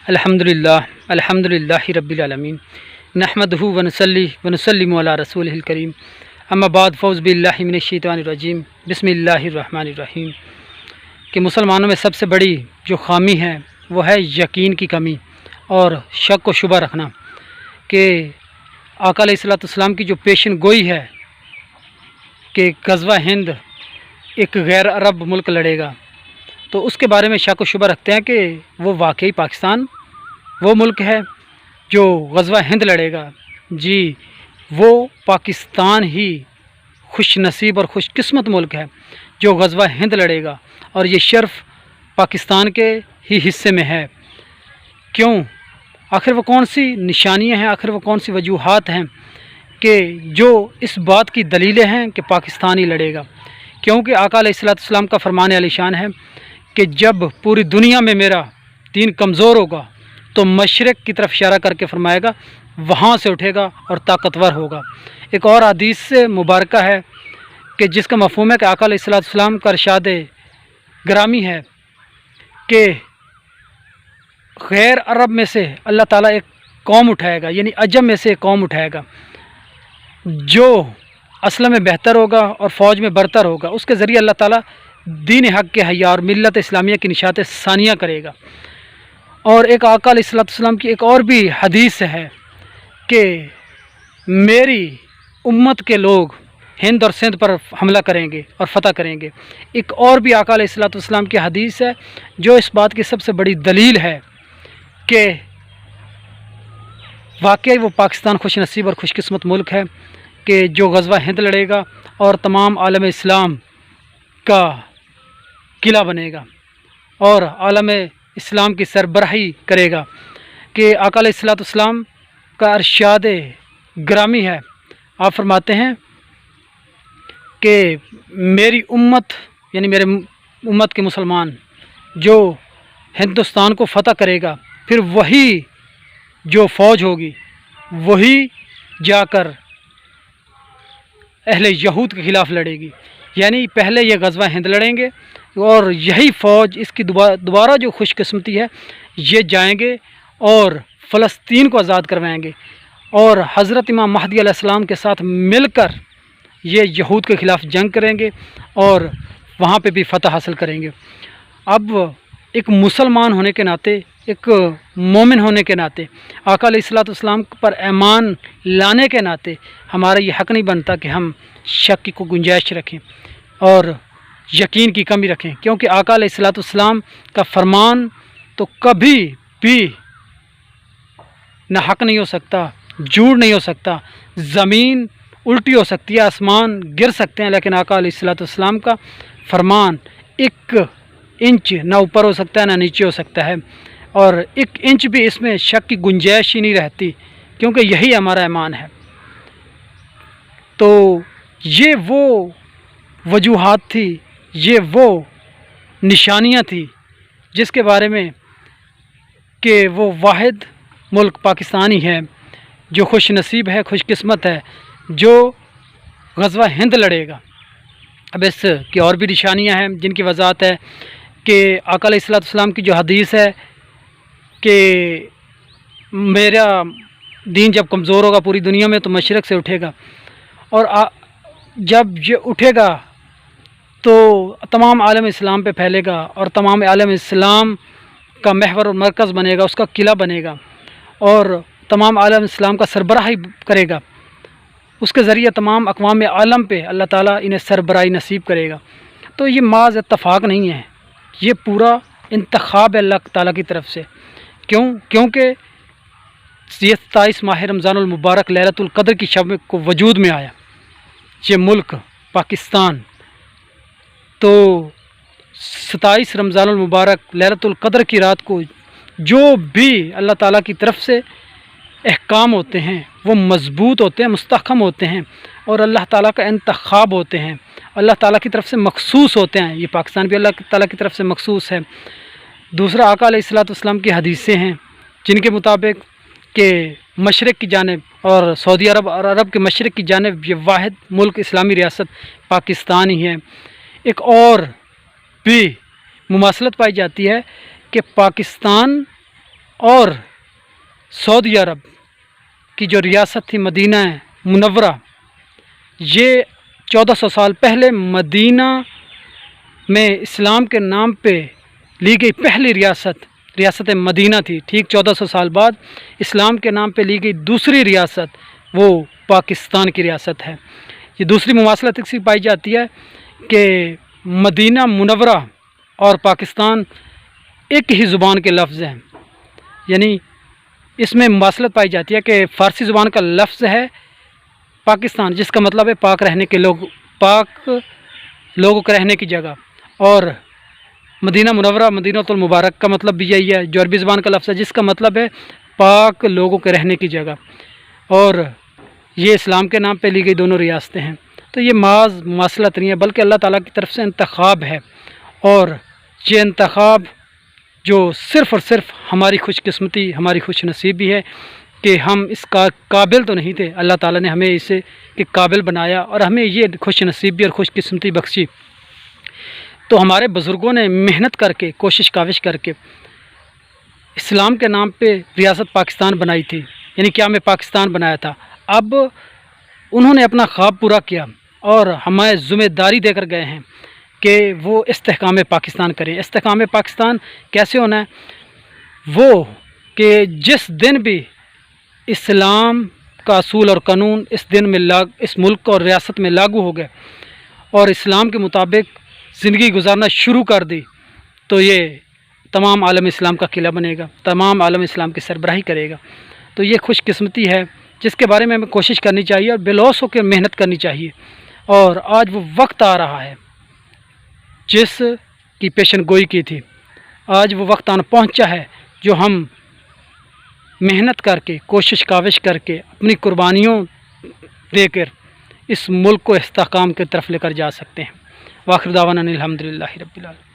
الحمدللہ رب العالمین نحمدہ ونصلی علی رسولہ الکریم اما بعد فوز باللہ من الشیطان الرجیم بسم اللہ الرحمن الرحیم کہ مسلمانوں میں سب سے بڑی جو خامی ہے وہ ہے یقین کی کمی اور شک و شبہ رکھنا کہ آقا علیہ الصلوۃ والسلام کی جو پیشن گوئی ہے کہ غزوہ ہند ایک غیر عرب ملک لڑے گا، تو اس کے بارے میں شک و شبہ رکھتے ہیں کہ وہ واقعی پاکستان وہ ملک ہے جو غزوہ ہند لڑے گا؟ جی، وہ پاکستان ہی خوش نصیب اور خوش قسمت ملک ہے جو غزوہ ہند لڑے گا، اور یہ شرف پاکستان کے ہی حصے میں ہے۔ کیوں؟ آخر وہ کون سی نشانیاں ہیں، آخر وہ کون سی وجوہات ہیں کہ جو اس بات کی دلیلیں ہیں کہ پاکستان ہی لڑے گا؟ کیونکہ آقا علیہ الصلوۃ والسلام کا فرمان علی شان ہے کہ جب پوری دنیا میں میرا دین کمزور ہوگا تو مشرق کی طرف اشارہ کر کے فرمائے گا، وہاں سے اٹھے گا اور طاقتور ہوگا۔ ایک اور حدیث سے مبارکہ ہے کہ جس کا مفہوم ہے کہ آقا علیہ الصلوۃ والسلام کا ارشاد گرامی ہے کہ غیر عرب میں سے اللہ تعالیٰ ایک قوم اٹھائے گا، یعنی عجم میں سے ایک قوم اٹھائے گا جو اسلحہ میں بہتر ہوگا اور فوج میں برتر ہوگا۔ اس کے ذریعے اللہ تعالیٰ دین حق کے حیا اور ملت اسلامیہ کی نشاط ثانیہ کرے گا۔ اور ایک آقا علیہ الصلوۃ والسلام کی ایک اور بھی حدیث ہے کہ میری امت کے لوگ ہند اور سندھ پر حملہ کریں گے اور فتح کریں گے۔ ایک اور بھی آقا علیہ الصلوۃ والسلام کی حدیث ہے جو اس بات کی سب سے بڑی دلیل ہے کہ واقعی وہ پاکستان خوش نصیب اور خوش قسمت ملک ہے کہ جو غزوہ ہند لڑے گا اور تمام عالم اسلام کا قلعہ بنے گا اور عالم اسلام کی سربراہی کرے گا۔ کہ آقا علیہ الصلوۃ والسلام کا ارشاد گرامی ہے، آپ فرماتے ہیں کہ میری امت یعنی میرے امت کے مسلمان جو ہندوستان کو فتح کرے گا، پھر وہی جو فوج ہوگی وہی جا کر اہل یہود کے خلاف لڑے گی، یعنی پہلے یہ غزوہ ہند لڑیں گے اور یہی فوج اس کی دوبارہ جو خوش قسمتی ہے یہ جائیں گے اور فلسطین کو آزاد کروائیں گے اور حضرت امام مہدی علیہ السلام کے ساتھ مل کر یہ یہود کے خلاف جنگ کریں گے اور وہاں پہ بھی فتح حاصل کریں گے۔ اب ایک مسلمان ہونے کے ناطے، ایک مومن ہونے کے ناطے، آقا علیہ الصلوۃ والسلام پر ایمان لانے کے ناطے ہمارا یہ حق نہیں بنتا کہ ہم شک کی کو گنجائش رکھیں اور یقین کی کمی رکھیں، کیونکہ آقا علیہ الصلوۃ والسلام کا فرمان تو کبھی بھی نہ حق نہیں ہو سکتا، جھوٹ نہیں ہو سکتا، زمین الٹی ہو سکتی ہے، آسمان گر سکتے ہیں، لیکن آقا علیہ الصلوۃ والسلام کا فرمان ایک انچ نہ اوپر ہو سکتا ہے نہ نیچے ہو سکتا ہے، اور ایک انچ بھی اس میں شک کی گنجائش ہی نہیں رہتی، کیونکہ یہی ہمارا ایمان ہے۔ تو یہ وہ وجوہات تھی، یہ وہ نشانیاں تھی جس کے بارے میں کہ وہ واحد ملک پاکستان ہی ہے جو خوش نصیب ہے، خوش قسمت ہے، جو غزوہ ہند لڑے گا۔ اب اس کی اور بھی نشانیاں ہیں جن کی وضاحت ہے کہ آقا علیہ الصلوۃ والسلام کی جو حدیث ہے کہ میرا دین جب کمزور ہوگا پوری دنیا میں تو مشرق سے اٹھے گا، اور جب یہ اٹھے گا تو تمام عالم اسلام پہ پھیلے گا اور تمام عالم اسلام کا محور اور مرکز بنے گا، اس کا قلعہ بنے گا اور تمام عالم اسلام کا سربراہی کرے گا۔ اس کے ذریعے تمام اقوام عالم پہ اللہ تعالیٰ انہیں سربراہی نصیب کرے گا۔ تو یہ محض اتفاق نہیں ہے، یہ پورا انتخاب ہے اللہ تعالیٰ کی طرف سے۔ کیونکہ یہ 27 ماہ رمضان المبارک لیلۃ القدر کی شب کو وجود میں آیا یہ ملک پاکستان، تو 27 رمضان المبارک لیلۃ القدر کی رات کو جو بھی اللہ تعالیٰ کی طرف سے احکام ہوتے ہیں وہ مضبوط ہوتے ہیں، مستحکم ہوتے ہیں، اور اللہ تعالیٰ کا انتخاب ہوتے ہیں، اللہ تعالیٰ کی طرف سے مخصوص ہوتے ہیں۔ یہ پاکستان بھی اللہ تعالیٰ کی طرف سے مخصوص ہے۔ دوسرا، آقا علیہ الصلوۃ والسلام کی حدیثیں ہیں جن کے مطابق کہ مشرق کی جانب اور سعودی عرب اور عرب کے مشرق کی جانب یہ واحد ملک اسلامی ریاست پاکستان ہی ہے۔ ایک اور بھی مماثلت پائی جاتی ہے کہ پاکستان اور سعودی عرب کی جو ریاست تھی مدینہ منورہ، یہ 1400 سال پہلے مدینہ میں اسلام کے نام پہ لی گئی پہلی ریاست مدینہ تھی۔ ٹھیک 1400 سال بعد اسلام کے نام پہ لی گئی دوسری ریاست وہ پاکستان کی ریاست ہے۔ یہ دوسری مماثلت اس کی پائی جاتی ہے کہ مدینہ منورہ اور پاکستان ایک ہی زبان کے لفظ ہیں، یعنی اس میں مماثلت پائی جاتی ہے کہ فارسی زبان کا لفظ ہے پاکستان، جس کا مطلب ہے پاک رہنے کے پاک لوگوں کے رہنے کی جگہ، اور مدینہ منورہ مدینۃ المبارک کا مطلب بھی یہی ہے، جو عربی زبان کا لفظ ہے جس کا مطلب ہے پاک لوگوں کے رہنے کی جگہ، اور یہ اسلام کے نام پہ لی گئی دونوں ریاستیں ہیں۔ تو یہ محض مماثلت نہیں ہے بلکہ اللہ تعالیٰ کی طرف سے انتخاب ہے، اور یہ انتخاب جو صرف اور صرف ہماری خوش قسمتی، ہماری خوش نصیبی ہے کہ ہم اس کا قابل تو نہیں تھے، اللہ تعالیٰ نے ہمیں اسے کہ قابل بنایا اور ہمیں یہ خوش نصیبی اور خوش قسمتی بخشی۔ تو ہمارے بزرگوں نے محنت کر کے، کوشش کاوش کر کے اسلام کے نام پہ ریاست پاکستان بنائی تھی، یعنی کیا میں پاکستان بنایا تھا۔ اب انہوں نے اپنا خواب پورا کیا اور ہمیں ذمہ داری دے کر گئے ہیں کہ وہ استحکام پاکستان کریں۔ استحکام پاکستان کیسے ہونا ہے؟ وہ کہ جس دن بھی اسلام کا اصول اور قانون اس دن میں اس ملک اور ریاست میں لاگو ہو گئے اور اسلام کے مطابق زندگی گزارنا شروع کر دی، تو یہ تمام عالم اسلام کا قلعہ بنے گا، تمام عالم اسلام کی سربراہی کرے گا۔ تو یہ خوش قسمتی ہے جس کے بارے میں ہمیں کوشش کرنی چاہیے اور بے لوث ہو کے محنت کرنی چاہیے، اور آج وہ وقت آ رہا ہے جس کی پیشن گوئی کی تھی۔ آج وہ وقت آنا پہنچا ہے جو ہم محنت کر کے، کوشش کاوش کر کے، اپنی قربانیوں دے کر اس ملک کو استحکام کی طرف لے کر جا سکتے ہیں۔ وآخر دعوانا الحمدللہ رب العالمین۔